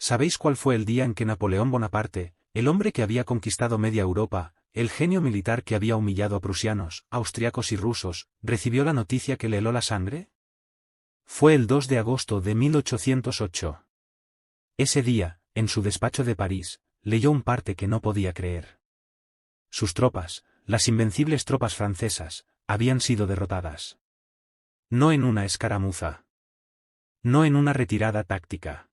¿Sabéis cuál fue el día en que Napoleón Bonaparte, el hombre que había conquistado media Europa, el genio militar que había humillado a prusianos, austriacos y rusos, recibió la noticia que le heló la sangre? Fue el 2 de agosto de 1808. Ese día, en su despacho de París, leyó un parte que no podía creer. Sus tropas, las invencibles tropas francesas, habían sido derrotadas. No en una escaramuza. No en una retirada táctica.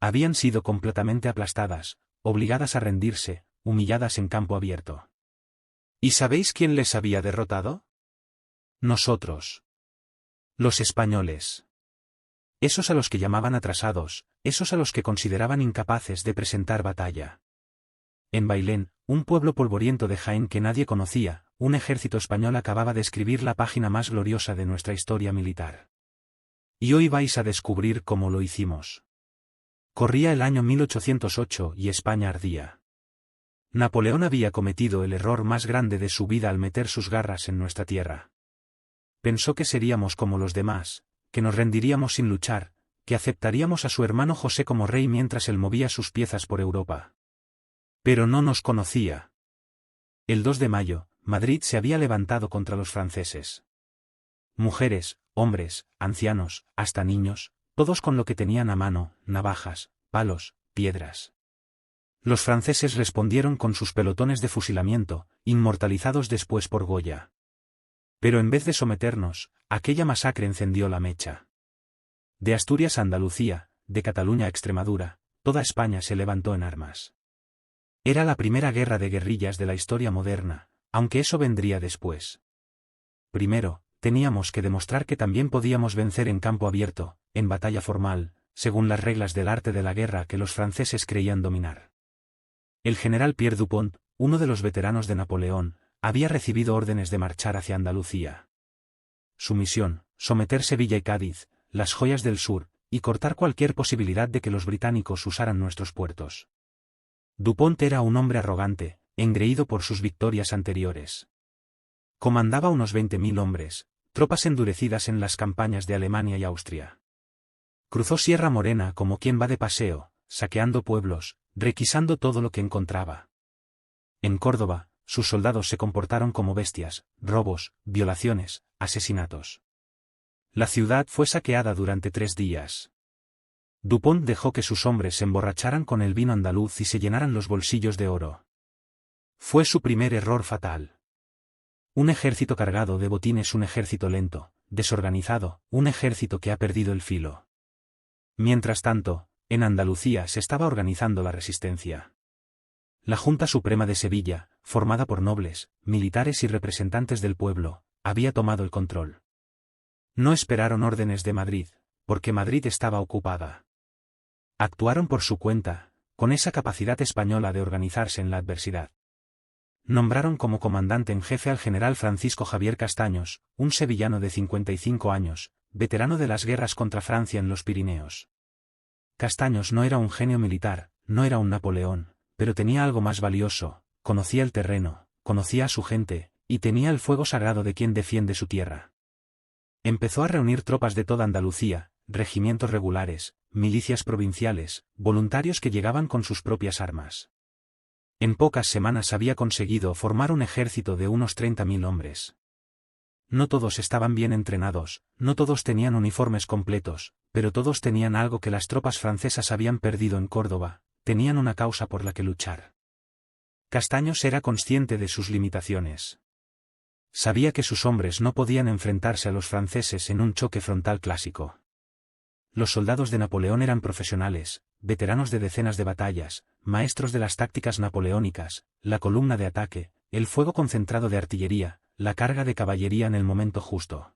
Habían sido completamente aplastadas, obligadas a rendirse, humilladas en campo abierto. ¿Y sabéis quién les había derrotado? Nosotros. Los españoles. Esos a los que llamaban atrasados, esos a los que consideraban incapaces de presentar batalla. En Bailén, un pueblo polvoriento de Jaén que nadie conocía, un ejército español acababa de escribir la página más gloriosa de nuestra historia militar. Y hoy vais a descubrir cómo lo hicimos. Corría el año 1808 y España ardía. Napoleón había cometido el error más grande de su vida al meter sus garras en nuestra tierra. Pensó que seríamos como los demás, que nos rendiríamos sin luchar, que aceptaríamos a su hermano José como rey mientras él movía sus piezas por Europa. Pero no nos conocía. El 2 de mayo, Madrid se había levantado contra los franceses. Mujeres, hombres, ancianos, hasta niños, todos con lo que tenían a mano, navajas, palos, piedras. Los franceses respondieron con sus pelotones de fusilamiento, inmortalizados después por Goya. Pero en vez de someternos, aquella masacre encendió la mecha. De Asturias a Andalucía, de Cataluña a Extremadura, toda España se levantó en armas. Era la primera guerra de guerrillas de la historia moderna, aunque eso vendría después. Primero, teníamos que demostrar que también podíamos vencer en campo abierto, en batalla formal, según las reglas del arte de la guerra que los franceses creían dominar. El general Pierre Dupont, uno de los veteranos de Napoleón, había recibido órdenes de marchar hacia Andalucía. Su misión, someter Sevilla y Cádiz, las joyas del sur, y cortar cualquier posibilidad de que los británicos usaran nuestros puertos. Dupont era un hombre arrogante, engreído por sus victorias anteriores. Comandaba unos 20.000 hombres, tropas endurecidas en las campañas de Alemania y Austria. Cruzó Sierra Morena como quien va de paseo, saqueando pueblos, requisando todo lo que encontraba. En Córdoba, sus soldados se comportaron como bestias, robos, violaciones, asesinatos. La ciudad fue saqueada durante 3 días. Dupont dejó que sus hombres se emborracharan con el vino andaluz y se llenaran los bolsillos de oro. Fue su primer error fatal. Un ejército cargado de botín es un ejército lento, desorganizado, un ejército que ha perdido el filo. Mientras tanto, en Andalucía se estaba organizando la resistencia. La Junta Suprema de Sevilla, formada por nobles, militares y representantes del pueblo, había tomado el control. No esperaron órdenes de Madrid, porque Madrid estaba ocupada. Actuaron por su cuenta, con esa capacidad española de organizarse en la adversidad. Nombraron como comandante en jefe al general Francisco Javier Castaños, un sevillano de 55 años, veterano de las guerras contra Francia en los Pirineos. Castaños no era un genio militar, no era un Napoleón, pero tenía algo más valioso: conocía el terreno, conocía a su gente, y tenía el fuego sagrado de quien defiende su tierra. Empezó a reunir tropas de toda Andalucía, regimientos regulares, milicias provinciales, voluntarios que llegaban con sus propias armas. En pocas semanas había conseguido formar un ejército de unos 30.000 hombres. No todos estaban bien entrenados, no todos tenían uniformes completos, pero todos tenían algo que las tropas francesas habían perdido en Córdoba: tenían una causa por la que luchar. Castaños era consciente de sus limitaciones. Sabía que sus hombres no podían enfrentarse a los franceses en un choque frontal clásico. Los soldados de Napoleón eran profesionales, veteranos de decenas de batallas, maestros de las tácticas napoleónicas, la columna de ataque, el fuego concentrado de artillería, la carga de caballería en el momento justo.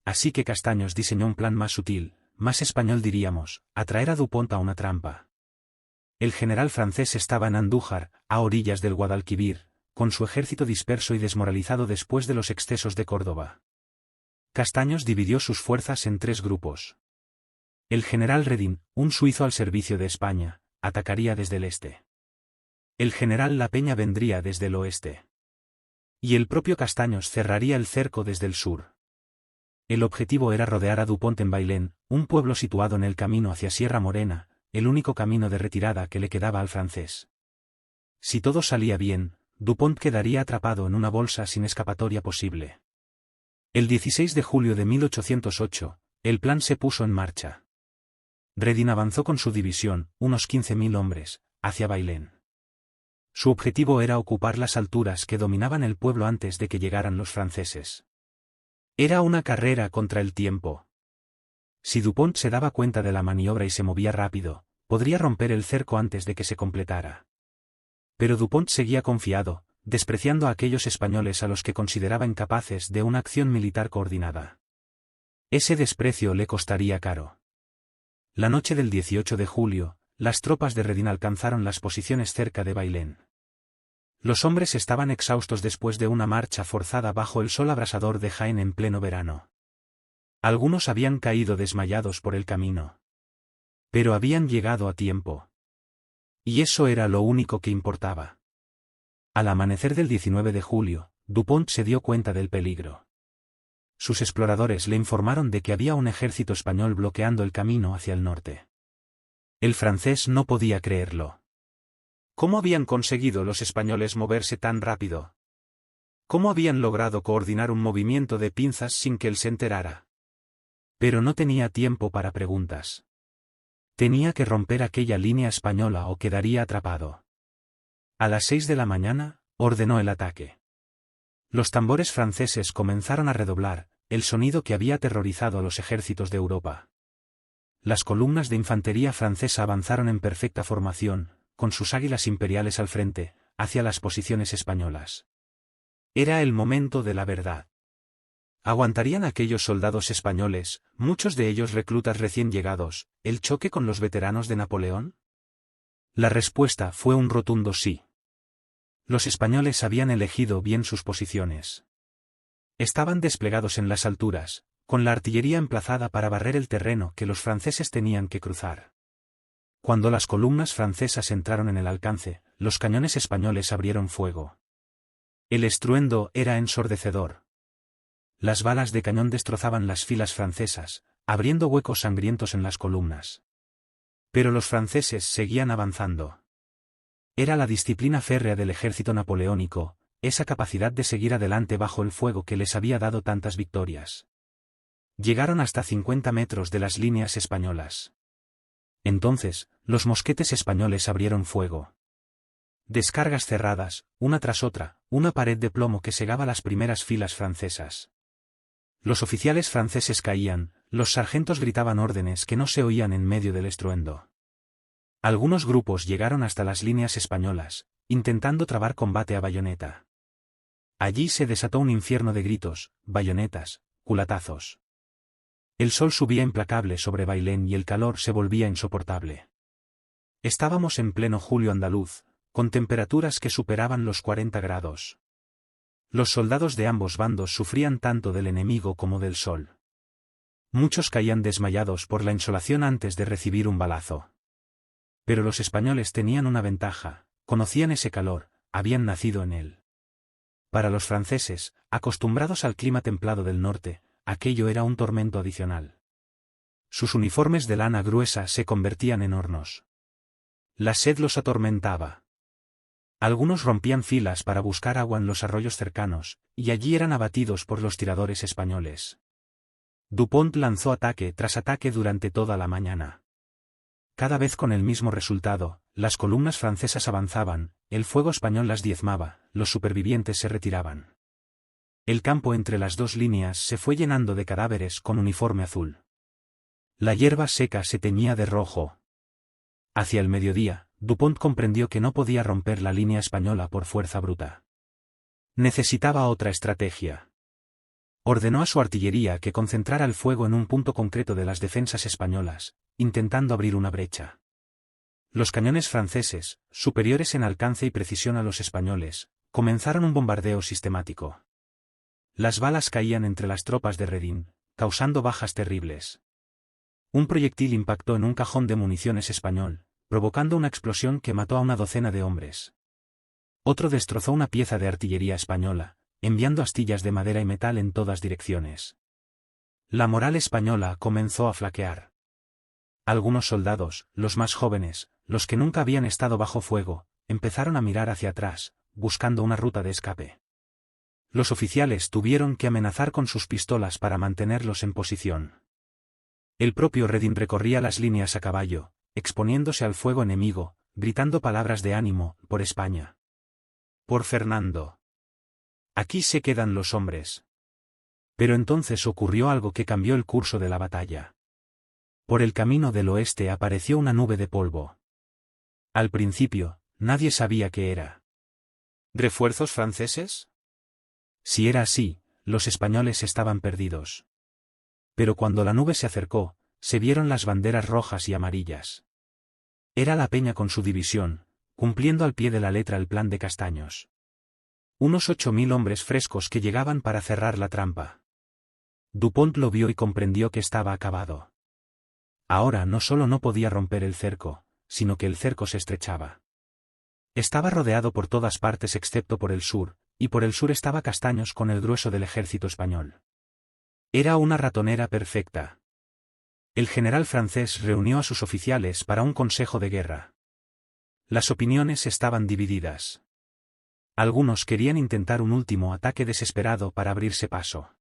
Así que Castaños diseñó un plan más sutil, más español diríamos: atraer a Dupont a una trampa. El general francés estaba en Andújar, a orillas del Guadalquivir, con su ejército disperso y desmoralizado después de los excesos de Córdoba. Castaños dividió sus fuerzas en 3 grupos. El general Redín, un suizo al servicio de España, atacaría desde el este. El general La Peña vendría desde el oeste. Y el propio Castaños cerraría el cerco desde el sur. El objetivo era rodear a Dupont en Bailén, un pueblo situado en el camino hacia Sierra Morena, el único camino de retirada que le quedaba al francés. Si todo salía bien, Dupont quedaría atrapado en una bolsa sin escapatoria posible. El 16 de julio de 1808, el plan se puso en marcha. Reding avanzó con su división, unos 15.000 hombres, hacia Bailén. Su objetivo era ocupar las alturas que dominaban el pueblo antes de que llegaran los franceses. Era una carrera contra el tiempo. Si Dupont se daba cuenta de la maniobra y se movía rápido, podría romper el cerco antes de que se completara. Pero Dupont seguía confiado, despreciando a aquellos españoles a los que consideraba incapaces de una acción militar coordinada. Ese desprecio le costaría caro. La noche del 18 de julio, las tropas de Reding alcanzaron las posiciones cerca de Bailén. Los hombres estaban exhaustos después de una marcha forzada bajo el sol abrasador de Jaén en pleno verano. Algunos habían caído desmayados por el camino. Pero habían llegado a tiempo. Y eso era lo único que importaba. Al amanecer del 19 de julio, Dupont se dio cuenta del peligro. Sus exploradores le informaron de que había un ejército español bloqueando el camino hacia el norte. El francés no podía creerlo. ¿Cómo habían conseguido los españoles moverse tan rápido? ¿Cómo habían logrado coordinar un movimiento de pinzas sin que él se enterara? Pero no tenía tiempo para preguntas. Tenía que romper aquella línea española o quedaría atrapado. A las 6 de la mañana, ordenó el ataque. Los tambores franceses comenzaron a redoblar, el sonido que había aterrorizado a los ejércitos de Europa. Las columnas de infantería francesa avanzaron en perfecta formación, con sus águilas imperiales al frente, hacia las posiciones españolas. Era el momento de la verdad. ¿Aguantarían aquellos soldados españoles, muchos de ellos reclutas recién llegados, el choque con los veteranos de Napoleón? La respuesta fue un rotundo sí. Los españoles habían elegido bien sus posiciones. Estaban desplegados en las alturas, con la artillería emplazada para barrer el terreno que los franceses tenían que cruzar. Cuando las columnas francesas entraron en el alcance, los cañones españoles abrieron fuego. El estruendo era ensordecedor. Las balas de cañón destrozaban las filas francesas, abriendo huecos sangrientos en las columnas. Pero los franceses seguían avanzando. Era la disciplina férrea del ejército napoleónico, esa capacidad de seguir adelante bajo el fuego que les había dado tantas victorias. Llegaron hasta 50 metros de las líneas españolas. Entonces, los mosquetes españoles abrieron fuego. Descargas cerradas, una tras otra, una pared de plomo que cegaba las primeras filas francesas. Los oficiales franceses caían, los sargentos gritaban órdenes que no se oían en medio del estruendo. Algunos grupos llegaron hasta las líneas españolas, intentando trabar combate a bayoneta. Allí se desató un infierno de gritos, bayonetas, culatazos. El sol subía implacable sobre Bailén y el calor se volvía insoportable. Estábamos en pleno julio andaluz, con temperaturas que superaban los 40 grados. Los soldados de ambos bandos sufrían tanto del enemigo como del sol. Muchos caían desmayados por la insolación antes de recibir un balazo. Pero los españoles tenían una ventaja, conocían ese calor, habían nacido en él. Para los franceses, acostumbrados al clima templado del norte, aquello era un tormento adicional. Sus uniformes de lana gruesa se convertían en hornos. La sed los atormentaba. Algunos rompían filas para buscar agua en los arroyos cercanos, y allí eran abatidos por los tiradores españoles. Dupont lanzó ataque tras ataque durante toda la mañana. Cada vez con el mismo resultado, las columnas francesas avanzaban, el fuego español las diezmaba, los supervivientes se retiraban. El campo entre las dos líneas se fue llenando de cadáveres con uniforme azul. La hierba seca se teñía de rojo. Hacia el mediodía, Dupont comprendió que no podía romper la línea española por fuerza bruta. Necesitaba otra estrategia. Ordenó a su artillería que concentrara el fuego en un punto concreto de las defensas españolas, intentando abrir una brecha. Los cañones franceses, superiores en alcance y precisión a los españoles, comenzaron un bombardeo sistemático. Las balas caían entre las tropas de Reding, causando bajas terribles. Un proyectil impactó en un cajón de municiones español, provocando una explosión que mató a una docena de hombres. Otro destrozó una pieza de artillería española, enviando astillas de madera y metal en todas direcciones. La moral española comenzó a flaquear. Algunos soldados, los más jóvenes, los que nunca habían estado bajo fuego, empezaron a mirar hacia atrás, buscando una ruta de escape. Los oficiales tuvieron que amenazar con sus pistolas para mantenerlos en posición. El propio Reding recorría las líneas a caballo, exponiéndose al fuego enemigo, gritando palabras de ánimo, por España. Por Fernando. Aquí se quedan los hombres. Pero entonces ocurrió algo que cambió el curso de la batalla. Por el camino del oeste apareció una nube de polvo. Al principio, nadie sabía qué era. ¿Refuerzos franceses? Si era así, los españoles estaban perdidos. Pero cuando la nube se acercó, se vieron las banderas rojas y amarillas. Era la Peña con su división, cumpliendo al pie de la letra el plan de Castaños. Unos 8000 hombres frescos que llegaban para cerrar la trampa. Dupont lo vio y comprendió que estaba acabado. Ahora no solo no podía romper el cerco, sino que el cerco se estrechaba. Estaba rodeado por todas partes excepto por el sur, y por el sur estaba Castaños con el grueso del ejército español. Era una ratonera perfecta. El general francés reunió a sus oficiales para un consejo de guerra. Las opiniones estaban divididas. Algunos querían intentar un último ataque desesperado para abrirse paso.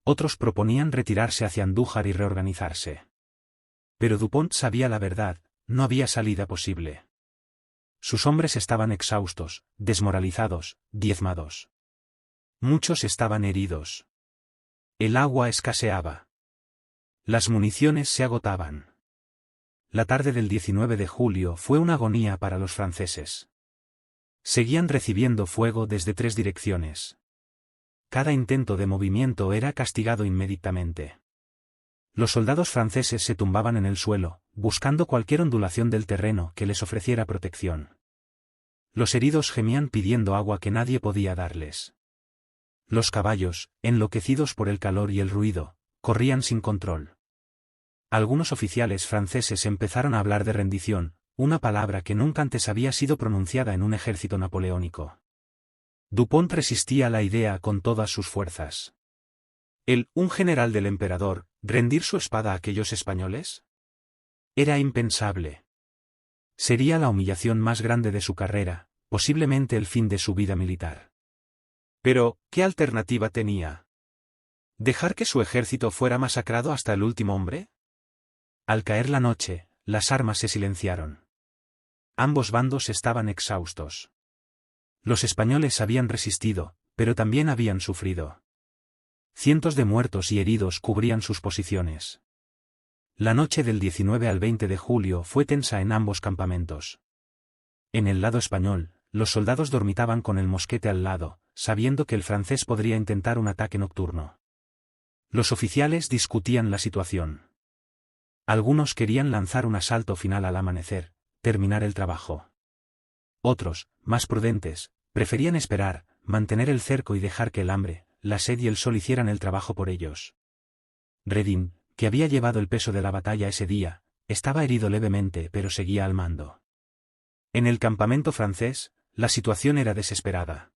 Otros proponían retirarse hacia Andújar y reorganizarse. Pero Dupont sabía la verdad, no había salida posible. Sus hombres estaban exhaustos, desmoralizados, diezmados. Muchos estaban heridos. El agua escaseaba. Las municiones se agotaban. La tarde del 19 de julio fue una agonía para los franceses. Seguían recibiendo fuego desde 3 direcciones. Cada intento de movimiento era castigado inmediatamente. Los soldados franceses se tumbaban en el suelo, buscando cualquier ondulación del terreno que les ofreciera protección. Los heridos gemían pidiendo agua que nadie podía darles. Los caballos, enloquecidos por el calor y el ruido, corrían sin control. Algunos oficiales franceses empezaron a hablar de rendición, una palabra que nunca antes había sido pronunciada en un ejército napoleónico. Dupont resistía a la idea con todas sus fuerzas. Un general del emperador, ¿rendir su espada a aquellos españoles? Era impensable. Sería la humillación más grande de su carrera, posiblemente el fin de su vida militar. Pero, ¿qué alternativa tenía? ¿Dejar que su ejército fuera masacrado hasta el último hombre? Al caer la noche, las armas se silenciaron. Ambos bandos estaban exhaustos. Los españoles habían resistido, pero también habían sufrido. Cientos de muertos y heridos cubrían sus posiciones. La noche del 19 al 20 de julio fue tensa en ambos campamentos. En el lado español, los soldados dormitaban con el mosquete al lado, sabiendo que el francés podría intentar un ataque nocturno. Los oficiales discutían la situación. Algunos querían lanzar un asalto final al amanecer, terminar el trabajo. Otros, más prudentes, preferían esperar, mantener el cerco y dejar que el hambre, la sed y el sol hicieran el trabajo por ellos. Reding, que había llevado el peso de la batalla ese día, estaba herido levemente pero seguía al mando. En el campamento francés, la situación era desesperada.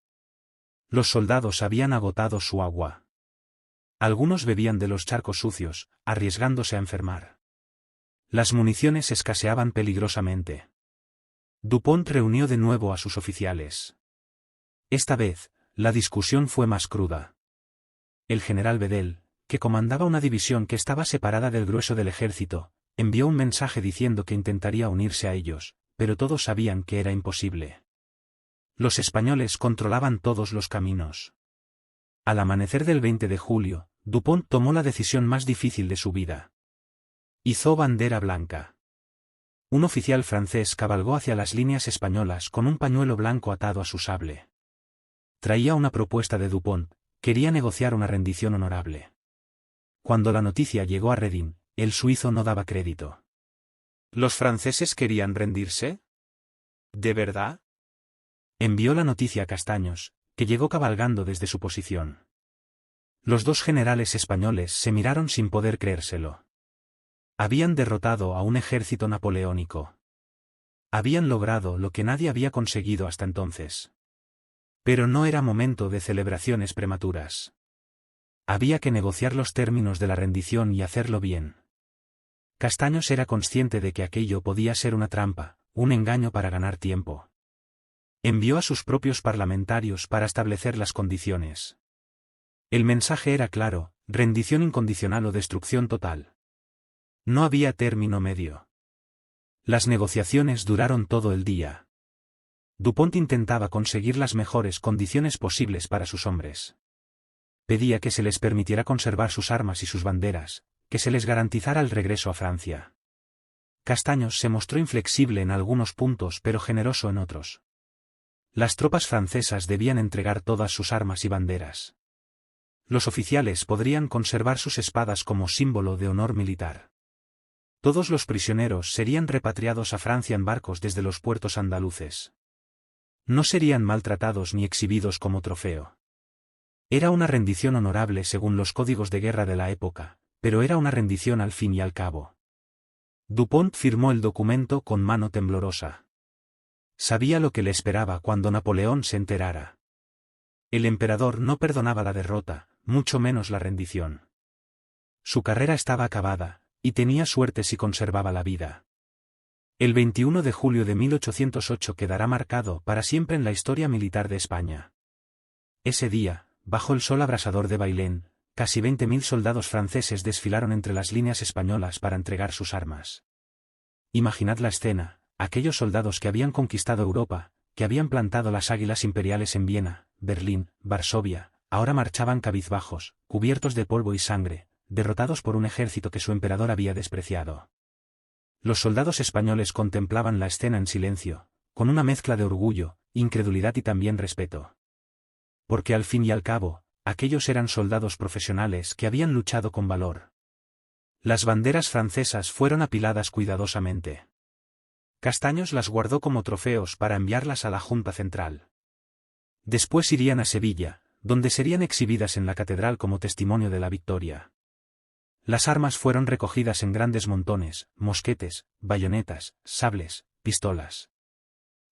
Los soldados habían agotado su agua. Algunos bebían de los charcos sucios, arriesgándose a enfermar. Las municiones escaseaban peligrosamente. Dupont reunió de nuevo a sus oficiales. Esta vez, la discusión fue más cruda. El general Bedel, que comandaba una división que estaba separada del grueso del ejército, envió un mensaje diciendo que intentaría unirse a ellos, pero todos sabían que era imposible. Los españoles controlaban todos los caminos. Al amanecer del 20 de julio, Dupont tomó la decisión más difícil de su vida. Izó bandera blanca. Un oficial francés cabalgó hacia las líneas españolas con un pañuelo blanco atado a su sable. Traía una propuesta de Dupont, quería negociar una rendición honorable. Cuando la noticia llegó a Reding, el suizo no daba crédito. ¿Los franceses querían rendirse? ¿De verdad? Envió la noticia a Castaños, que llegó cabalgando desde su posición. Los dos generales españoles se miraron sin poder creérselo. Habían derrotado a un ejército napoleónico. Habían logrado lo que nadie había conseguido hasta entonces. Pero no era momento de celebraciones prematuras. Había que negociar los términos de la rendición y hacerlo bien. Castaños era consciente de que aquello podía ser una trampa, un engaño para ganar tiempo. Envió a sus propios parlamentarios para establecer las condiciones. El mensaje era claro: rendición incondicional o destrucción total. No había término medio. Las negociaciones duraron todo el día. Dupont intentaba conseguir las mejores condiciones posibles para sus hombres. Pedía que se les permitiera conservar sus armas y sus banderas, que se les garantizara el regreso a Francia. Castaños se mostró inflexible en algunos puntos pero generoso en otros. Las tropas francesas debían entregar todas sus armas y banderas. Los oficiales podrían conservar sus espadas como símbolo de honor militar. Todos los prisioneros serían repatriados a Francia en barcos desde los puertos andaluces. No serían maltratados ni exhibidos como trofeo. Era una rendición honorable según los códigos de guerra de la época, pero era una rendición al fin y al cabo. Dupont firmó el documento con mano temblorosa. Sabía lo que le esperaba cuando Napoleón se enterara. El emperador no perdonaba la derrota, mucho menos la rendición. Su carrera estaba acabada, y tenía suerte si conservaba la vida. El 21 de julio de 1808 quedará marcado para siempre en la historia militar de España. Ese día, bajo el sol abrasador de Bailén, casi 20.000 soldados franceses desfilaron entre las líneas españolas para entregar sus armas. Imaginad la escena: aquellos soldados que habían conquistado Europa, que habían plantado las águilas imperiales en Viena, Berlín, Varsovia, ahora marchaban cabizbajos, cubiertos de polvo y sangre, derrotados por un ejército que su emperador había despreciado. Los soldados españoles contemplaban la escena en silencio, con una mezcla de orgullo, incredulidad y también respeto. Porque al fin y al cabo, aquellos eran soldados profesionales que habían luchado con valor. Las banderas francesas fueron apiladas cuidadosamente. Castaños las guardó como trofeos para enviarlas a la Junta Central. Después irían a Sevilla, donde serían exhibidas en la catedral como testimonio de la victoria. Las armas fueron recogidas en grandes montones: mosquetes, bayonetas, sables, pistolas.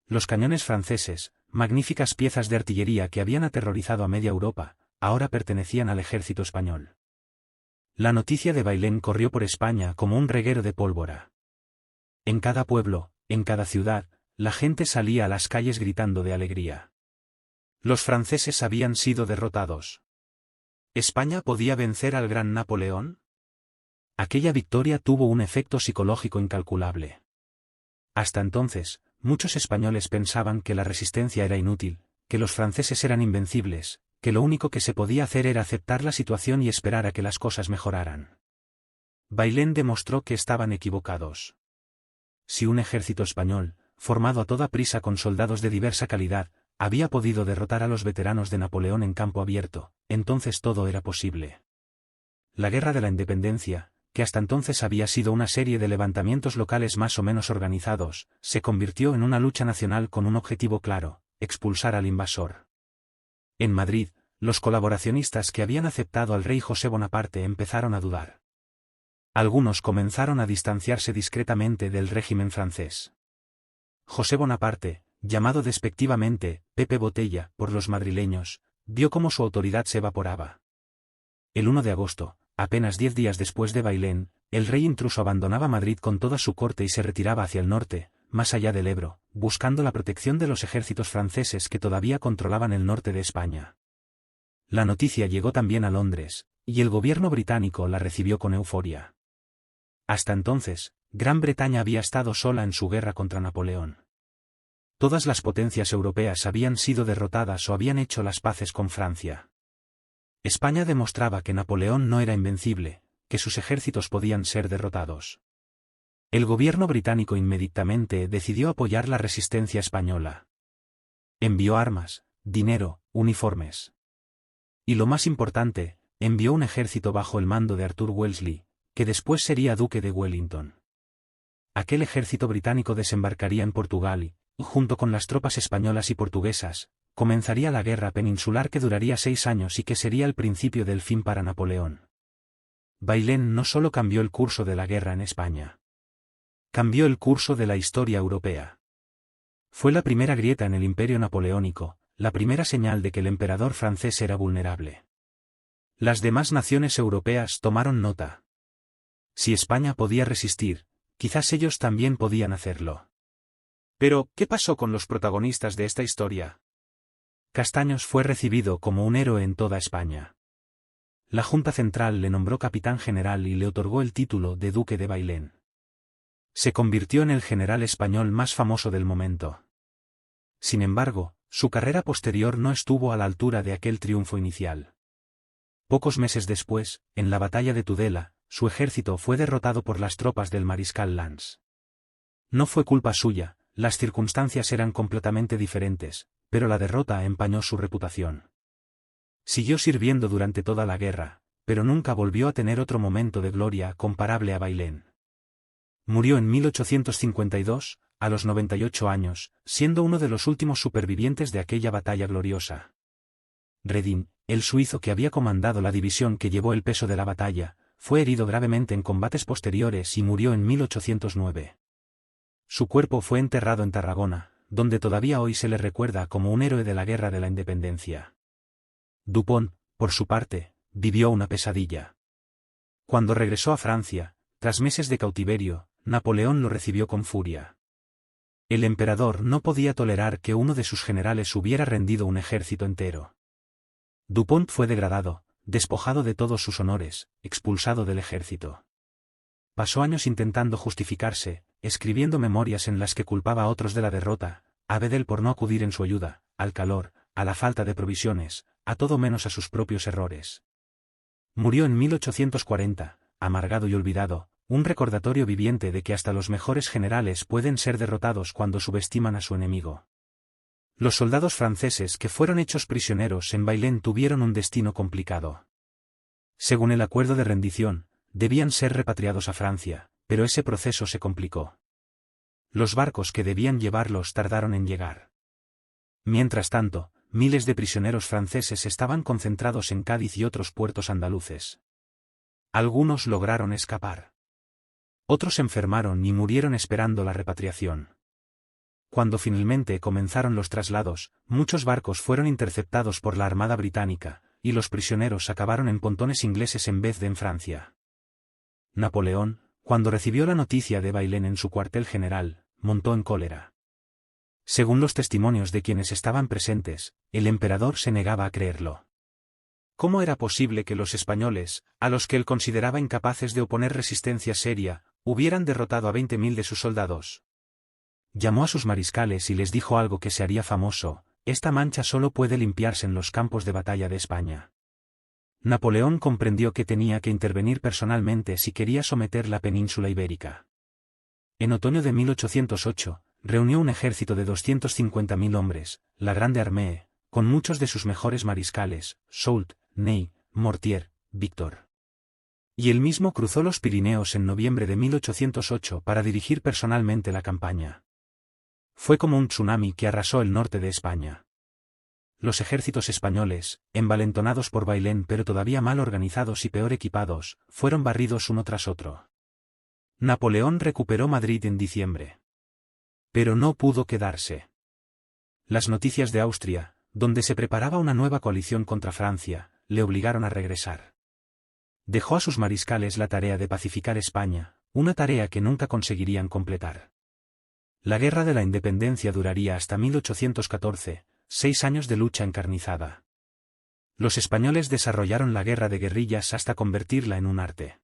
Los cañones franceses, magníficas piezas de artillería que habían aterrorizado a media Europa, ahora pertenecían al ejército español. La noticia de Bailén corrió por España como un reguero de pólvora. En cada pueblo, en cada ciudad, la gente salía a las calles gritando de alegría. Los franceses habían sido derrotados. ¿España podía vencer al gran Napoleón? Aquella victoria tuvo un efecto psicológico incalculable. Hasta entonces, muchos españoles pensaban que la resistencia era inútil, que los franceses eran invencibles, que lo único que se podía hacer era aceptar la situación y esperar a que las cosas mejoraran. Bailén demostró que estaban equivocados. Si un ejército español, formado a toda prisa con soldados de diversa calidad, había podido derrotar a los veteranos de Napoleón en campo abierto, entonces todo era posible. La Guerra de la Independencia, que hasta entonces había sido una serie de levantamientos locales más o menos organizados, se convirtió en una lucha nacional con un objetivo claro: expulsar al invasor. En Madrid, los colaboracionistas que habían aceptado al rey José Bonaparte empezaron a dudar. Algunos comenzaron a distanciarse discretamente del régimen francés. José Bonaparte, llamado despectivamente Pepe Botella por los madrileños, vio cómo su autoridad se evaporaba. El 1 de agosto, apenas 10 días después de Bailén, el rey intruso abandonaba Madrid con toda su corte y se retiraba hacia el norte, más allá del Ebro, buscando la protección de los ejércitos franceses que todavía controlaban el norte de España. La noticia llegó también a Londres, y el gobierno británico la recibió con euforia. Hasta entonces, Gran Bretaña había estado sola en su guerra contra Napoleón. Todas las potencias europeas habían sido derrotadas o habían hecho las paces con Francia. España demostraba que Napoleón no era invencible, que sus ejércitos podían ser derrotados. El gobierno británico inmediatamente decidió apoyar la resistencia española. Envió armas, dinero, uniformes. Y lo más importante, envió un ejército bajo el mando de Arthur Wellesley, que después sería duque de Wellington. Aquel ejército británico desembarcaría en Portugal y, junto con las tropas españolas y portuguesas, comenzaría la guerra peninsular que duraría 6 años y que sería el principio del fin para Napoleón. Bailén no solo cambió el curso de la guerra en España. Cambió el curso de la historia europea. Fue la primera grieta en el imperio napoleónico, la primera señal de que el emperador francés era vulnerable. Las demás naciones europeas tomaron nota. Si España podía resistir, quizás ellos también podían hacerlo. Pero, ¿qué pasó con los protagonistas de esta historia? Castaños fue recibido como un héroe en toda España. La Junta Central le nombró capitán general y le otorgó el título de Duque de Bailén. Se convirtió en el general español más famoso del momento. Sin embargo, su carrera posterior no estuvo a la altura de aquel triunfo inicial. Pocos meses después, en la batalla de Tudela, su ejército fue derrotado por las tropas del mariscal Lannes. No fue culpa suya, las circunstancias eran completamente diferentes, pero la derrota empañó su reputación. Siguió sirviendo durante toda la guerra, pero nunca volvió a tener otro momento de gloria comparable a Bailén. Murió en 1852, a los 98 años, siendo uno de los últimos supervivientes de aquella batalla gloriosa. Redin, el suizo que había comandado la división que llevó el peso de la batalla, fue herido gravemente en combates posteriores y murió en 1809. Su cuerpo fue enterrado en Tarragona, donde todavía hoy se le recuerda como un héroe de la Guerra de la Independencia. Dupont, por su parte, vivió una pesadilla. Cuando regresó a Francia, tras meses de cautiverio, Napoleón lo recibió con furia. El emperador no podía tolerar que uno de sus generales hubiera rendido un ejército entero. Dupont fue degradado, despojado de todos sus honores, expulsado del ejército. Pasó años intentando justificarse, escribiendo memorias en las que culpaba a otros de la derrota, a Bedel por no acudir en su ayuda, al calor, a la falta de provisiones, a todo menos a sus propios errores. Murió en 1840, amargado y olvidado, un recordatorio viviente de que hasta los mejores generales pueden ser derrotados cuando subestiman a su enemigo. Los soldados franceses que fueron hechos prisioneros en Bailén tuvieron un destino complicado. Según el acuerdo de rendición, debían ser repatriados a Francia, pero ese proceso se complicó. Los barcos que debían llevarlos tardaron en llegar. Mientras tanto, miles de prisioneros franceses estaban concentrados en Cádiz y otros puertos andaluces. Algunos lograron escapar. Otros se enfermaron y murieron esperando la repatriación. Cuando finalmente comenzaron los traslados, muchos barcos fueron interceptados por la Armada Británica, y los prisioneros acabaron en pontones ingleses en vez de en Francia. Napoleón, cuando recibió la noticia de Bailén en su cuartel general, montó en cólera. Según los testimonios de quienes estaban presentes, el emperador se negaba a creerlo. ¿Cómo era posible que los españoles, a los que él consideraba incapaces de oponer resistencia seria, hubieran derrotado a 20.000 de sus soldados? Llamó a sus mariscales y les dijo algo que se haría famoso: esta mancha solo puede limpiarse en los campos de batalla de España. Napoleón comprendió que tenía que intervenir personalmente si quería someter la península ibérica. En otoño de 1808, reunió un ejército de 250.000 hombres, la Grande Armée, con muchos de sus mejores mariscales, Soult, Ney, Mortier, Victor. Y él mismo cruzó los Pirineos en noviembre de 1808 para dirigir personalmente la campaña. Fue como un tsunami que arrasó el norte de España. Los ejércitos españoles, envalentonados por Bailén pero todavía mal organizados y peor equipados, fueron barridos uno tras otro. Napoleón recuperó Madrid en diciembre. Pero no pudo quedarse. Las noticias de Austria, donde se preparaba una nueva coalición contra Francia, le obligaron a regresar. Dejó a sus mariscales la tarea de pacificar España, una tarea que nunca conseguirían completar. La Guerra de la Independencia duraría hasta 1814, 6 años de lucha encarnizada. Los españoles desarrollaron la guerra de guerrillas hasta convertirla en un arte.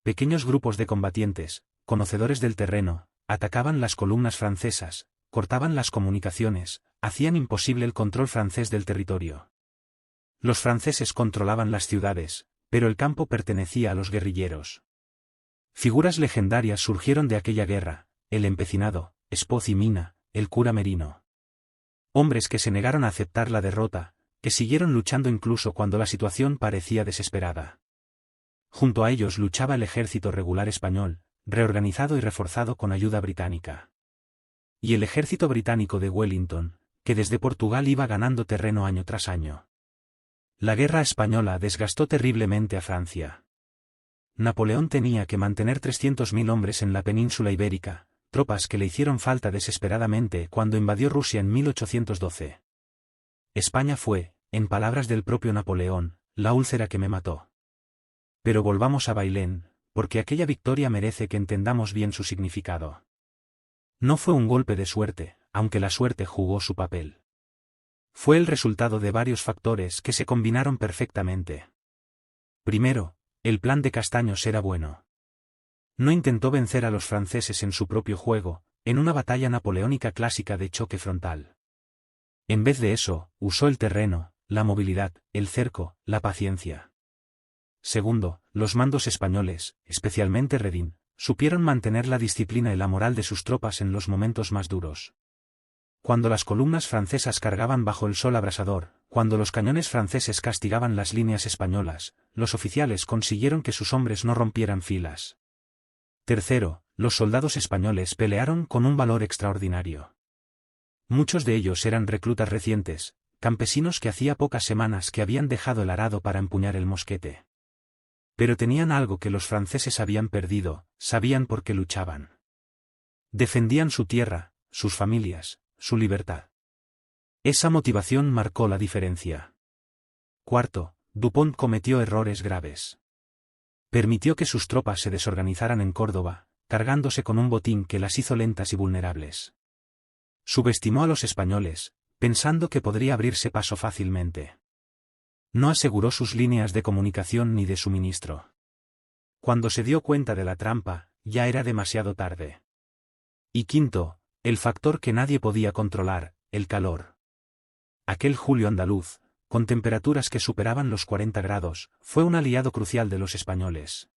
Pequeños grupos de combatientes, conocedores del terreno, atacaban las columnas francesas, cortaban las comunicaciones, hacían imposible el control francés del territorio. Los franceses controlaban las ciudades, pero el campo pertenecía a los guerrilleros. Figuras legendarias surgieron de aquella guerra: el empecinado, Espoz y Mina, el cura Merino. Hombres que se negaron a aceptar la derrota, que siguieron luchando incluso cuando la situación parecía desesperada. Junto a ellos luchaba el ejército regular español, reorganizado y reforzado con ayuda británica. Y el ejército británico de Wellington, que desde Portugal iba ganando terreno año tras año. La guerra española desgastó terriblemente a Francia. Napoleón tenía que mantener 300.000 hombres en la península ibérica, tropas que le hicieron falta desesperadamente cuando invadió Rusia en 1812. España fue, en palabras del propio Napoleón, la úlcera que me mató. Pero volvamos a Bailén, porque aquella victoria merece que entendamos bien su significado. No fue un golpe de suerte, aunque la suerte jugó su papel. Fue el resultado de varios factores que se combinaron perfectamente. Primero, el plan de Castaños era bueno. No intentó vencer a los franceses en su propio juego, en una batalla napoleónica clásica de choque frontal. En vez de eso, usó el terreno, la movilidad, el cerco, la paciencia. Segundo, los mandos españoles, especialmente Redín, supieron mantener la disciplina y la moral de sus tropas en los momentos más duros. Cuando las columnas francesas cargaban bajo el sol abrasador, cuando los cañones franceses castigaban las líneas españolas, los oficiales consiguieron que sus hombres no rompieran filas. Tercero, los soldados españoles pelearon con un valor extraordinario. Muchos de ellos eran reclutas recientes, campesinos que hacía pocas semanas que habían dejado el arado para empuñar el mosquete. Pero tenían algo que los franceses habían perdido, sabían por qué luchaban. Defendían su tierra, sus familias, su libertad. Esa motivación marcó la diferencia. Cuarto, Dupont cometió errores graves. Permitió que sus tropas se desorganizaran en Córdoba, cargándose con un botín que las hizo lentas y vulnerables. Subestimó a los españoles, pensando que podría abrirse paso fácilmente. No aseguró sus líneas de comunicación ni de suministro. Cuando se dio cuenta de la trampa, ya era demasiado tarde. Y quinto, el factor que nadie podía controlar, el calor. Aquel julio andaluz, con temperaturas que superaban los 40 grados, fue un aliado crucial de los españoles.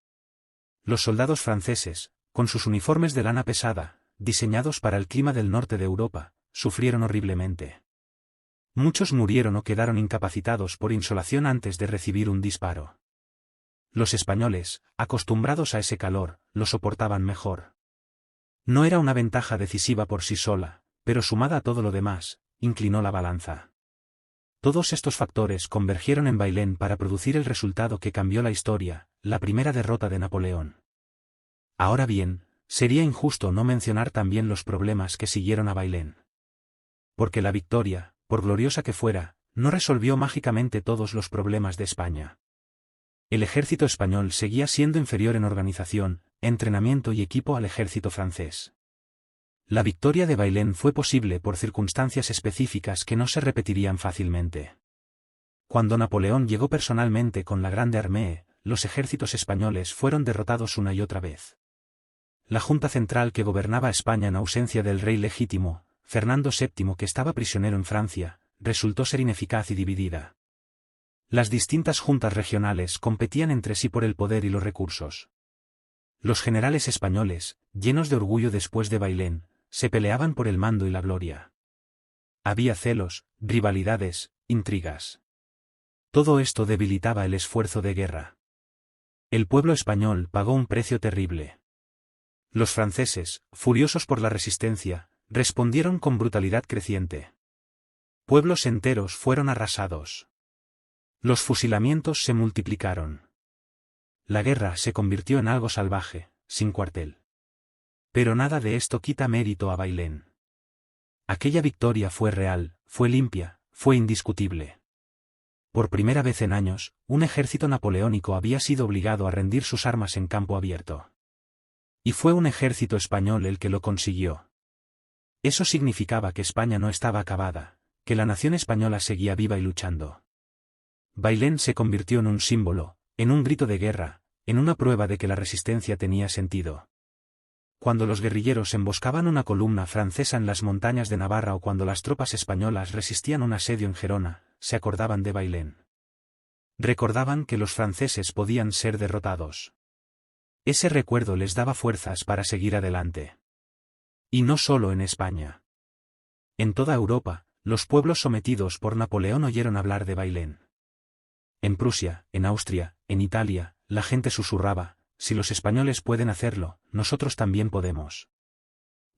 Los soldados franceses, con sus uniformes de lana pesada, diseñados para el clima del norte de Europa, sufrieron horriblemente. Muchos murieron o quedaron incapacitados por insolación antes de recibir un disparo. Los españoles, acostumbrados a ese calor, lo soportaban mejor. No era una ventaja decisiva por sí sola, pero sumada a todo lo demás, inclinó la balanza. Todos estos factores convergieron en Bailén para producir el resultado que cambió la historia, la primera derrota de Napoleón. Ahora bien, sería injusto no mencionar también los problemas que siguieron a Bailén. Porque la victoria, por gloriosa que fuera, no resolvió mágicamente todos los problemas de España. El ejército español seguía siendo inferior en organización, entrenamiento y equipo al ejército francés. La victoria de Bailén fue posible por circunstancias específicas que no se repetirían fácilmente. Cuando Napoleón llegó personalmente con la Grande Armée, los ejércitos españoles fueron derrotados una y otra vez. La Junta Central que gobernaba España en ausencia del rey legítimo, Fernando VII, que estaba prisionero en Francia, resultó ser ineficaz y dividida. Las distintas juntas regionales competían entre sí por el poder y los recursos. Los generales españoles, llenos de orgullo después de Bailén, se peleaban por el mando y la gloria. Había celos, rivalidades, intrigas. Todo esto debilitaba el esfuerzo de guerra. El pueblo español pagó un precio terrible. Los franceses, furiosos por la resistencia, respondieron con brutalidad creciente. Pueblos enteros fueron arrasados. Los fusilamientos se multiplicaron. La guerra se convirtió en algo salvaje, sin cuartel. Pero nada de esto quita mérito a Bailén. Aquella victoria fue real, fue limpia, fue indiscutible. Por primera vez en años, un ejército napoleónico había sido obligado a rendir sus armas en campo abierto. Y fue un ejército español el que lo consiguió. Eso significaba que España no estaba acabada, que la nación española seguía viva y luchando. Bailén se convirtió en un símbolo, en un grito de guerra, en una prueba de que la resistencia tenía sentido. Cuando los guerrilleros emboscaban una columna francesa en las montañas de Navarra o cuando las tropas españolas resistían un asedio en Gerona, se acordaban de Bailén. Recordaban que los franceses podían ser derrotados. Ese recuerdo les daba fuerzas para seguir adelante. Y no solo en España. En toda Europa, los pueblos sometidos por Napoleón oyeron hablar de Bailén. En Prusia, en Austria, en Italia, la gente susurraba: si los españoles pueden hacerlo, nosotros también podemos.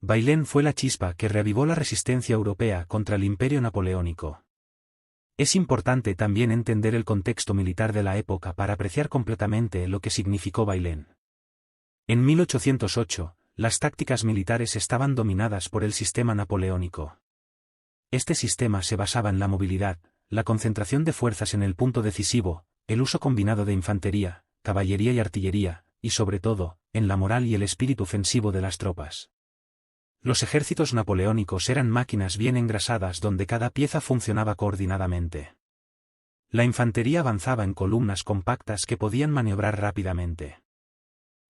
Bailén fue la chispa que reavivó la resistencia europea contra el imperio napoleónico. Es importante también entender el contexto militar de la época para apreciar completamente lo que significó Bailén. En 1808, las tácticas militares estaban dominadas por el sistema napoleónico. Este sistema se basaba en la movilidad, la concentración de fuerzas en el punto decisivo, el uso combinado de infantería, caballería y artillería, y sobre todo, en la moral y el espíritu ofensivo de las tropas. Los ejércitos napoleónicos eran máquinas bien engrasadas donde cada pieza funcionaba coordinadamente. La infantería avanzaba en columnas compactas que podían maniobrar rápidamente.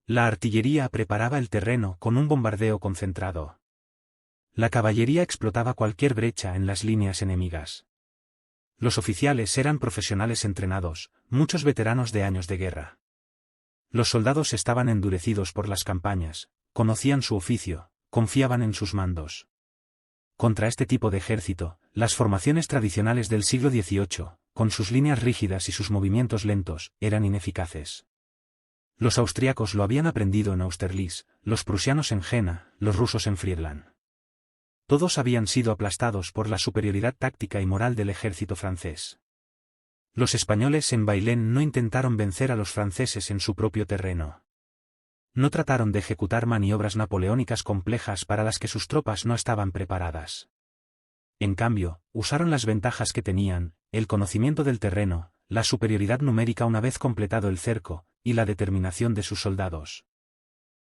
La artillería preparaba el terreno con un bombardeo concentrado. La caballería explotaba cualquier brecha en las líneas enemigas. Los oficiales eran profesionales entrenados, muchos veteranos de años de guerra. Los soldados estaban endurecidos por las campañas, conocían su oficio, confiaban en sus mandos. Contra este tipo de ejército, las formaciones tradicionales del siglo XVIII, con sus líneas rígidas y sus movimientos lentos, eran ineficaces. Los austriacos lo habían aprendido en Austerlitz, los prusianos en Jena, los rusos en Friedland. Todos habían sido aplastados por la superioridad táctica y moral del ejército francés. Los españoles en Bailén no intentaron vencer a los franceses en su propio terreno. No trataron de ejecutar maniobras napoleónicas complejas para las que sus tropas no estaban preparadas. En cambio, usaron las ventajas que tenían, el conocimiento del terreno, la superioridad numérica una vez completado el cerco, y la determinación de sus soldados.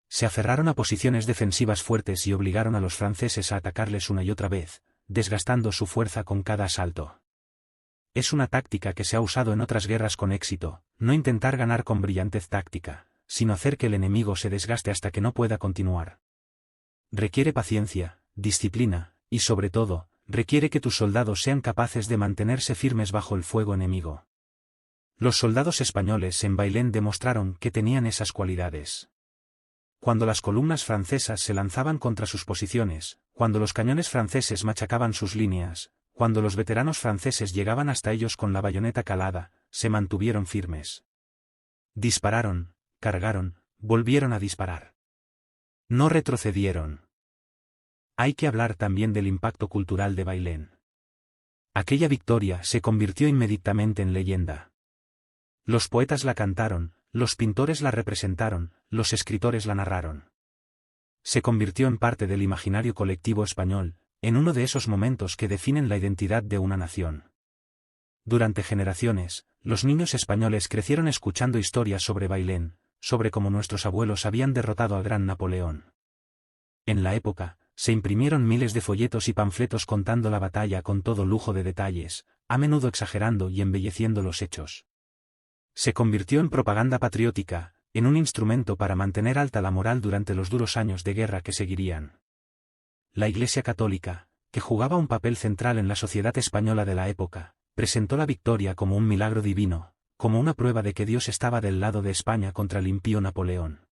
Se aferraron a posiciones defensivas fuertes y obligaron a los franceses a atacarles una y otra vez, desgastando su fuerza con cada asalto. Es una táctica que se ha usado en otras guerras con éxito, no intentar ganar con brillantez táctica, sino hacer que el enemigo se desgaste hasta que no pueda continuar. Requiere paciencia, disciplina, y sobre todo, requiere que tus soldados sean capaces de mantenerse firmes bajo el fuego enemigo. Los soldados españoles en Bailén demostraron que tenían esas cualidades. Cuando las columnas francesas se lanzaban contra sus posiciones, cuando los cañones franceses machacaban sus líneas, cuando los veteranos franceses llegaban hasta ellos con la bayoneta calada, se mantuvieron firmes. Dispararon, cargaron, volvieron a disparar. No retrocedieron. Hay que hablar también del impacto cultural de Bailén. Aquella victoria se convirtió inmediatamente en leyenda. Los poetas la cantaron, los pintores la representaron, los escritores la narraron. Se convirtió en parte del imaginario colectivo español, en uno de esos momentos que definen la identidad de una nación. Durante generaciones, los niños españoles crecieron escuchando historias sobre Bailén, sobre cómo nuestros abuelos habían derrotado al gran Napoleón. En la época, se imprimieron miles de folletos y panfletos contando la batalla con todo lujo de detalles, a menudo exagerando y embelleciendo los hechos. Se convirtió en propaganda patriótica, en un instrumento para mantener alta la moral durante los duros años de guerra que seguirían. La Iglesia Católica, que jugaba un papel central en la sociedad española de la época, presentó la victoria como un milagro divino, como una prueba de que Dios estaba del lado de España contra el impío Napoleón.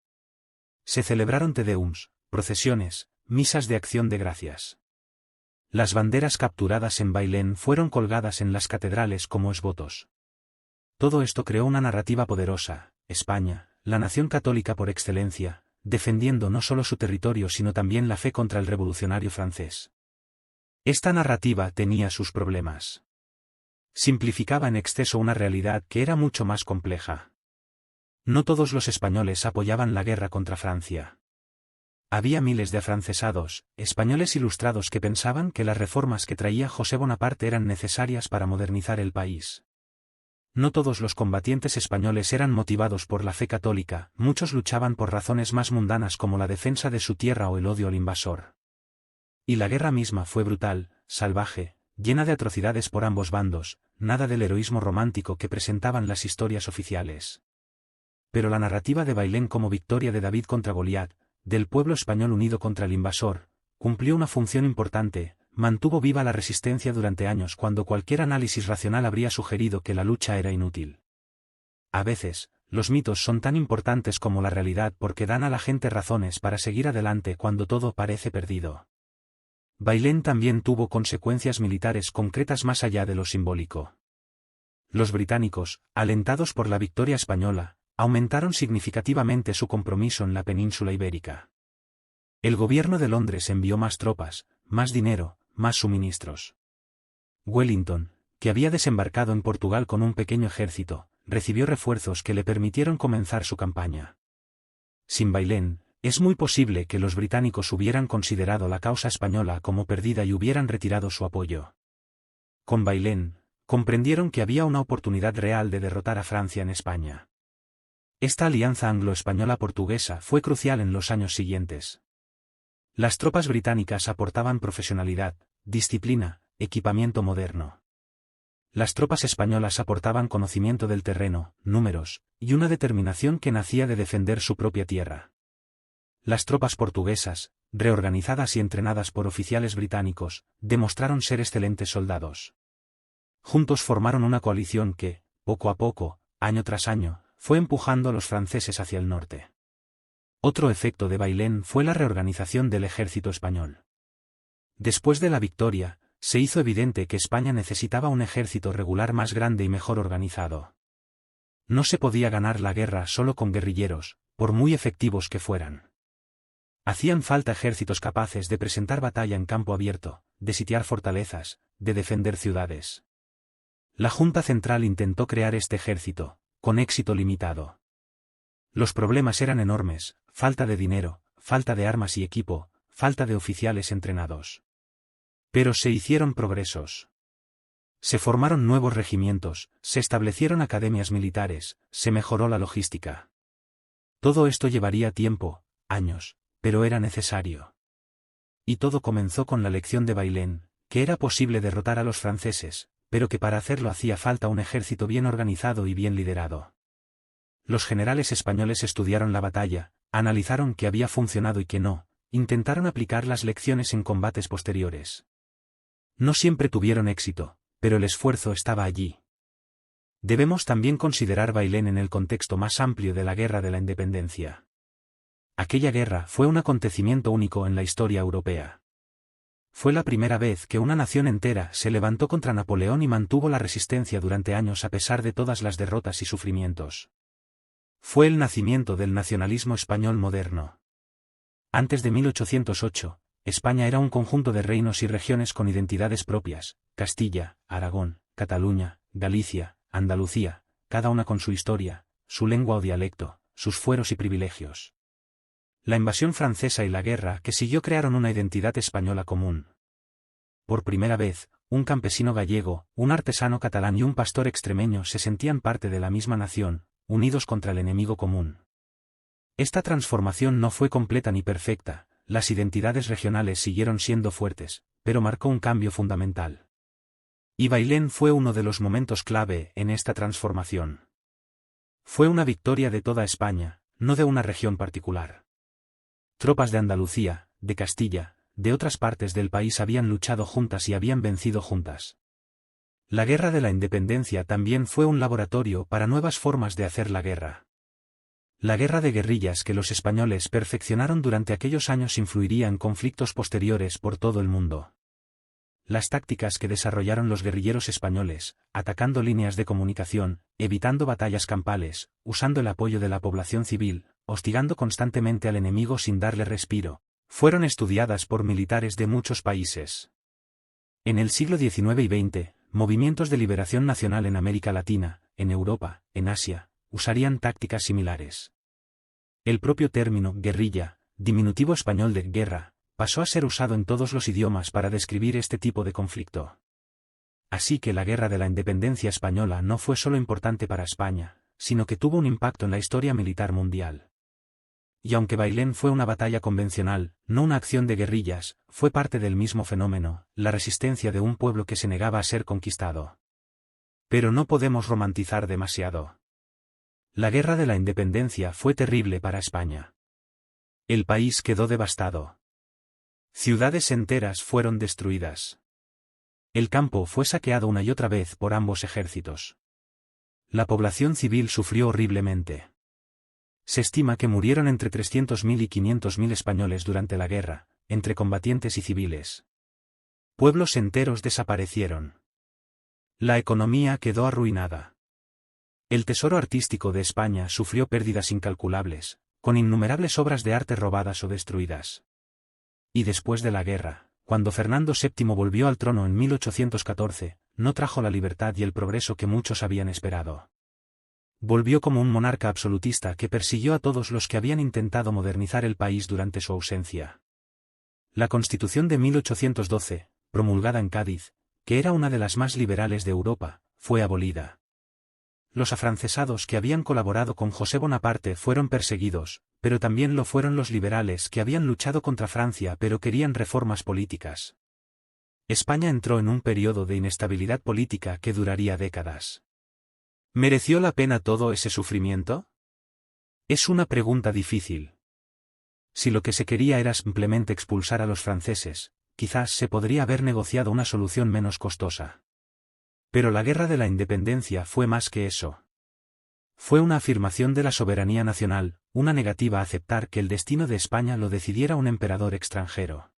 Se celebraron tedeums, procesiones, misas de acción de gracias. Las banderas capturadas en Bailén fueron colgadas en las catedrales como esbotos. Todo esto creó una narrativa poderosa: España, la nación católica por excelencia, defendiendo no solo su territorio sino también la fe contra el revolucionario francés. Esta narrativa tenía sus problemas. Simplificaba en exceso una realidad que era mucho más compleja. No todos los españoles apoyaban la guerra contra Francia. Había miles de afrancesados, españoles ilustrados que pensaban que las reformas que traía José Bonaparte eran necesarias para modernizar el país. No todos los combatientes españoles eran motivados por la fe católica, muchos luchaban por razones más mundanas como la defensa de su tierra o el odio al invasor. Y la guerra misma fue brutal, salvaje, llena de atrocidades por ambos bandos, nada del heroísmo romántico que presentaban las historias oficiales. Pero la narrativa de Bailén como victoria de David contra Goliat, del pueblo español unido contra el invasor, cumplió una función importante. Mantuvo viva la resistencia durante años cuando cualquier análisis racional habría sugerido que la lucha era inútil. A veces, los mitos son tan importantes como la realidad porque dan a la gente razones para seguir adelante cuando todo parece perdido. Bailén también tuvo consecuencias militares concretas más allá de lo simbólico. Los británicos, alentados por la victoria española, aumentaron significativamente su compromiso en la península ibérica. El gobierno de Londres envió más tropas, más dinero, más suministros. Wellington, que había desembarcado en Portugal con un pequeño ejército, recibió refuerzos que le permitieron comenzar su campaña. Sin Bailén, es muy posible que los británicos hubieran considerado la causa española como perdida y hubieran retirado su apoyo. Con Bailén, comprendieron que había una oportunidad real de derrotar a Francia en España. Esta alianza anglo-española-portuguesa fue crucial en los años siguientes. Las tropas británicas aportaban profesionalidad, disciplina, equipamiento moderno. Las tropas españolas aportaban conocimiento del terreno, números, y una determinación que nacía de defender su propia tierra. Las tropas portuguesas, reorganizadas y entrenadas por oficiales británicos, demostraron ser excelentes soldados. Juntos formaron una coalición que, poco a poco, año tras año, fue empujando a los franceses hacia el norte. Otro efecto de Bailén fue la reorganización del ejército español. Después de la victoria, se hizo evidente que España necesitaba un ejército regular más grande y mejor organizado. No se podía ganar la guerra solo con guerrilleros, por muy efectivos que fueran. Hacían falta ejércitos capaces de presentar batalla en campo abierto, de sitiar fortalezas, de defender ciudades. La Junta Central intentó crear este ejército, con éxito limitado. Los problemas eran enormes: falta de dinero, falta de armas y equipo, falta de oficiales entrenados. Pero se hicieron progresos. Se formaron nuevos regimientos, se establecieron academias militares, se mejoró la logística. Todo esto llevaría tiempo, años, pero era necesario. Y todo comenzó con la lección de Bailén, que era posible derrotar a los franceses, pero que para hacerlo hacía falta un ejército bien organizado y bien liderado. Los generales españoles estudiaron la batalla, analizaron qué había funcionado y qué no, intentaron aplicar las lecciones en combates posteriores. No siempre tuvieron éxito, pero el esfuerzo estaba allí. Debemos también considerar Bailén en el contexto más amplio de la Guerra de la Independencia. Aquella guerra fue un acontecimiento único en la historia europea. Fue la primera vez que una nación entera se levantó contra Napoleón y mantuvo la resistencia durante años a pesar de todas las derrotas y sufrimientos. Fue el nacimiento del nacionalismo español moderno. Antes de 1808, España era un conjunto de reinos y regiones con identidades propias: Castilla, Aragón, Cataluña, Galicia, Andalucía, cada una con su historia, su lengua o dialecto, sus fueros y privilegios. La invasión francesa y la guerra que siguió crearon una identidad española común. Por primera vez, un campesino gallego, un artesano catalán y un pastor extremeño se sentían parte de la misma nación, unidos contra el enemigo común. Esta transformación no fue completa ni perfecta, las identidades regionales siguieron siendo fuertes, pero marcó un cambio fundamental. Y Bailén fue uno de los momentos clave en esta transformación. Fue una victoria de toda España, no de una región particular. Tropas de Andalucía, de Castilla, de otras partes del país habían luchado juntas y habían vencido juntas. La Guerra de la Independencia también fue un laboratorio para nuevas formas de hacer la guerra. La guerra de guerrillas que los españoles perfeccionaron durante aquellos años influiría en conflictos posteriores por todo el mundo. Las tácticas que desarrollaron los guerrilleros españoles, atacando líneas de comunicación, evitando batallas campales, usando el apoyo de la población civil, hostigando constantemente al enemigo sin darle respiro, fueron estudiadas por militares de muchos países. En el siglo XIX y XX, movimientos de liberación nacional en América Latina, en Europa, en Asia, usarían tácticas similares. El propio término guerrilla, diminutivo español de guerra, pasó a ser usado en todos los idiomas para describir este tipo de conflicto. Así que la Guerra de la Independencia española no fue solo importante para España, sino que tuvo un impacto en la historia militar mundial. Y aunque Bailén fue una batalla convencional, no una acción de guerrillas, fue parte del mismo fenómeno, la resistencia de un pueblo que se negaba a ser conquistado. Pero no podemos romantizar demasiado. La Guerra de la Independencia fue terrible para España. El país quedó devastado. Ciudades enteras fueron destruidas. El campo fue saqueado una y otra vez por ambos ejércitos. La población civil sufrió horriblemente. Se estima que murieron entre 300.000 y 500.000 españoles durante la guerra, entre combatientes y civiles. Pueblos enteros desaparecieron. La economía quedó arruinada. El tesoro artístico de España sufrió pérdidas incalculables, con innumerables obras de arte robadas o destruidas. Y después de la guerra, cuando Fernando VII volvió al trono en 1814, no trajo la libertad y el progreso que muchos habían esperado. Volvió como un monarca absolutista que persiguió a todos los que habían intentado modernizar el país durante su ausencia. La Constitución de 1812, promulgada en Cádiz, que era una de las más liberales de Europa, fue abolida. Los afrancesados que habían colaborado con José Bonaparte fueron perseguidos, pero también lo fueron los liberales que habían luchado contra Francia pero querían reformas políticas. España entró en un periodo de inestabilidad política que duraría décadas. ¿Mereció la pena todo ese sufrimiento? Es una pregunta difícil. Si lo que se quería era simplemente expulsar a los franceses, quizás se podría haber negociado una solución menos costosa. Pero la Guerra de la Independencia fue más que eso. Fue una afirmación de la soberanía nacional, una negativa a aceptar que el destino de España lo decidiera un emperador extranjero.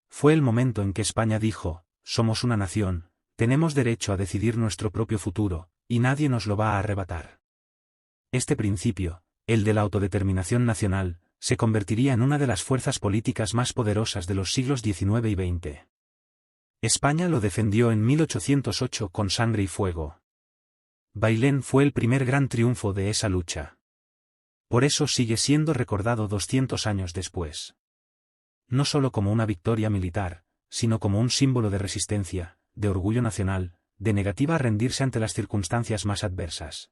Fue el momento en que España dijo: somos una nación, tenemos derecho a decidir nuestro propio futuro, y nadie nos lo va a arrebatar. Este principio, el de la autodeterminación nacional, se convertiría en una de las fuerzas políticas más poderosas de los siglos XIX y XX. España lo defendió en 1808 con sangre y fuego. Bailén fue el primer gran triunfo de esa lucha. Por eso sigue siendo recordado 200 años después. No solo como una victoria militar, sino como un símbolo de resistencia, de orgullo nacional, de negativa a rendirse ante las circunstancias más adversas.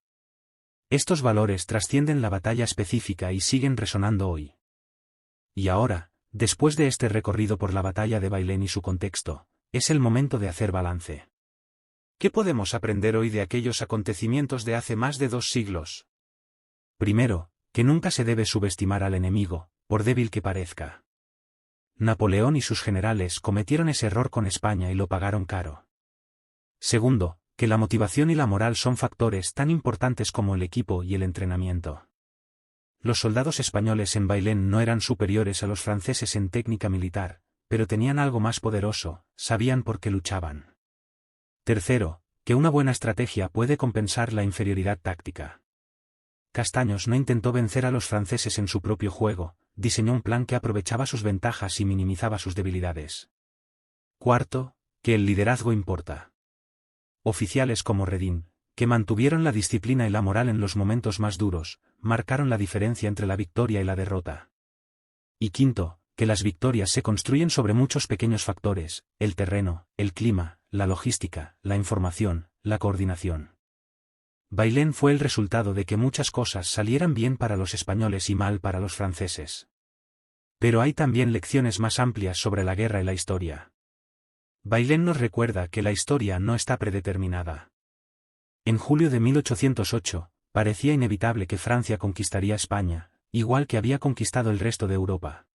Estos valores trascienden la batalla específica y siguen resonando hoy. Y ahora, después de este recorrido por la batalla de Bailén y su contexto, es el momento de hacer balance. ¿Qué podemos aprender hoy de aquellos acontecimientos de hace más de 2 siglos? Primero, que nunca se debe subestimar al enemigo, por débil que parezca. Napoleón y sus generales cometieron ese error con España y lo pagaron caro. Segundo, que la motivación y la moral son factores tan importantes como el equipo y el entrenamiento. Los soldados españoles en Bailén no eran superiores a los franceses en técnica militar, pero tenían algo más poderoso: sabían por qué luchaban. Tercero, que una buena estrategia puede compensar la inferioridad táctica. Castaños no intentó vencer a los franceses en su propio juego, diseñó un plan que aprovechaba sus ventajas y minimizaba sus debilidades. Cuarto, que el liderazgo importa. Oficiales como Redín, que mantuvieron la disciplina y la moral en los momentos más duros, marcaron la diferencia entre la victoria y la derrota. Y quinto, que las victorias se construyen sobre muchos pequeños factores: el terreno, el clima, la logística, la información, la coordinación. Bailén fue el resultado de que muchas cosas salieran bien para los españoles y mal para los franceses. Pero hay también lecciones más amplias sobre la guerra y la historia. Bailén nos recuerda que la historia no está predeterminada. En julio de 1808, parecía inevitable que Francia conquistaría España, igual que había conquistado el resto de Europa.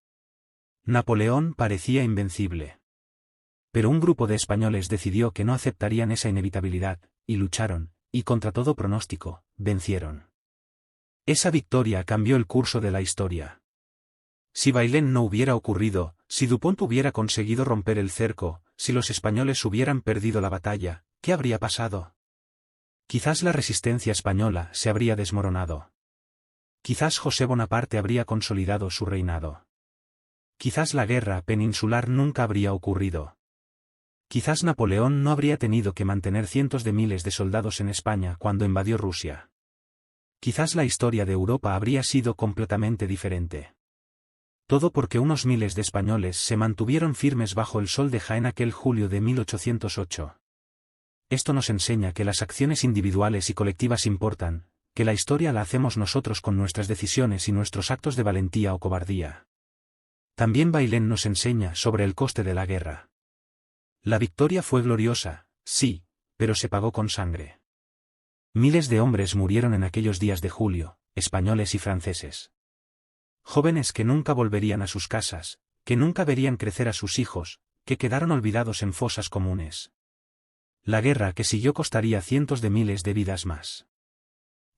Napoleón parecía invencible. Pero un grupo de españoles decidió que no aceptarían esa inevitabilidad, y lucharon, y contra todo pronóstico, vencieron. Esa victoria cambió el curso de la historia. Si Bailén no hubiera ocurrido, si Dupont hubiera conseguido romper el cerco, si los españoles hubieran perdido la batalla, ¿qué habría pasado? Quizás la resistencia española se habría desmoronado. Quizás José Bonaparte habría consolidado su reinado. Quizás la guerra peninsular nunca habría ocurrido. Quizás Napoleón no habría tenido que mantener cientos de miles de soldados en España cuando invadió Rusia. Quizás la historia de Europa habría sido completamente diferente. Todo porque unos miles de españoles se mantuvieron firmes bajo el sol de Jaén aquel julio de 1808. Esto nos enseña que las acciones individuales y colectivas importan, que la historia la hacemos nosotros con nuestras decisiones y nuestros actos de valentía o cobardía. También Bailén nos enseña sobre el coste de la guerra. La victoria fue gloriosa, sí, pero se pagó con sangre. Miles de hombres murieron en aquellos días de julio, españoles y franceses. Jóvenes que nunca volverían a sus casas, que nunca verían crecer a sus hijos, que quedaron olvidados en fosas comunes. La guerra que siguió costaría cientos de miles de vidas más.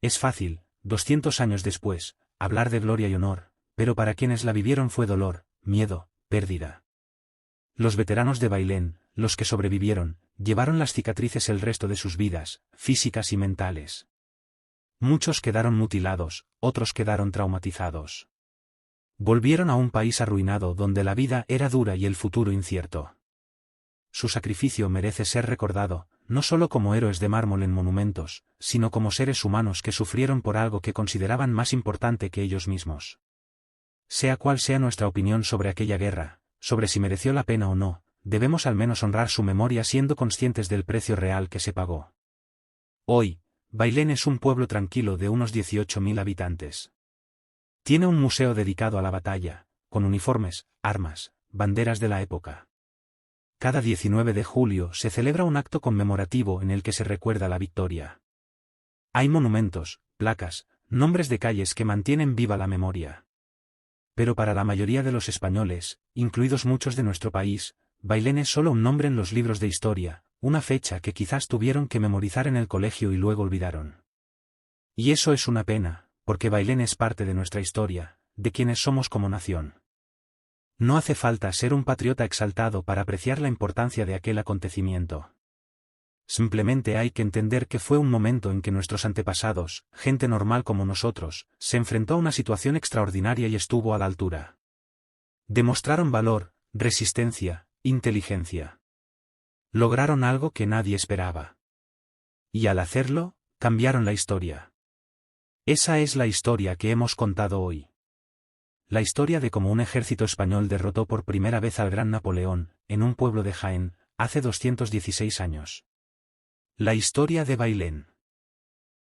Es fácil, 200 años después, hablar de gloria y honor, pero para quienes la vivieron fue dolor, miedo, pérdida. Los veteranos de Bailén, los que sobrevivieron, llevaron las cicatrices el resto de sus vidas, físicas y mentales. Muchos quedaron mutilados, otros quedaron traumatizados. Volvieron a un país arruinado donde la vida era dura y el futuro incierto. Su sacrificio merece ser recordado, no solo como héroes de mármol en monumentos, sino como seres humanos que sufrieron por algo que consideraban más importante que ellos mismos. Sea cual sea nuestra opinión sobre aquella guerra, sobre si mereció la pena o no, debemos al menos honrar su memoria siendo conscientes del precio real que se pagó. Hoy, Bailén es un pueblo tranquilo de unos 18.000 habitantes. Tiene un museo dedicado a la batalla, con uniformes, armas, banderas de la época. Cada 19 de julio se celebra un acto conmemorativo en el que se recuerda la victoria. Hay monumentos, placas, nombres de calles que mantienen viva la memoria. Pero para la mayoría de los españoles, incluidos muchos de nuestro país, Bailén es solo un nombre en los libros de historia, una fecha que quizás tuvieron que memorizar en el colegio y luego olvidaron. Y eso es una pena, porque Bailén es parte de nuestra historia, de quienes somos como nación. No hace falta ser un patriota exaltado para apreciar la importancia de aquel acontecimiento. Simplemente hay que entender que fue un momento en que nuestros antepasados, gente normal como nosotros, se enfrentó a una situación extraordinaria y estuvo a la altura. Demostraron valor, resistencia, inteligencia. Lograron algo que nadie esperaba. Y al hacerlo, cambiaron la historia. Esa es la historia que hemos contado hoy. La historia de cómo un ejército español derrotó por primera vez al gran Napoleón, en un pueblo de Jaén, hace 216 años. La historia de Bailén.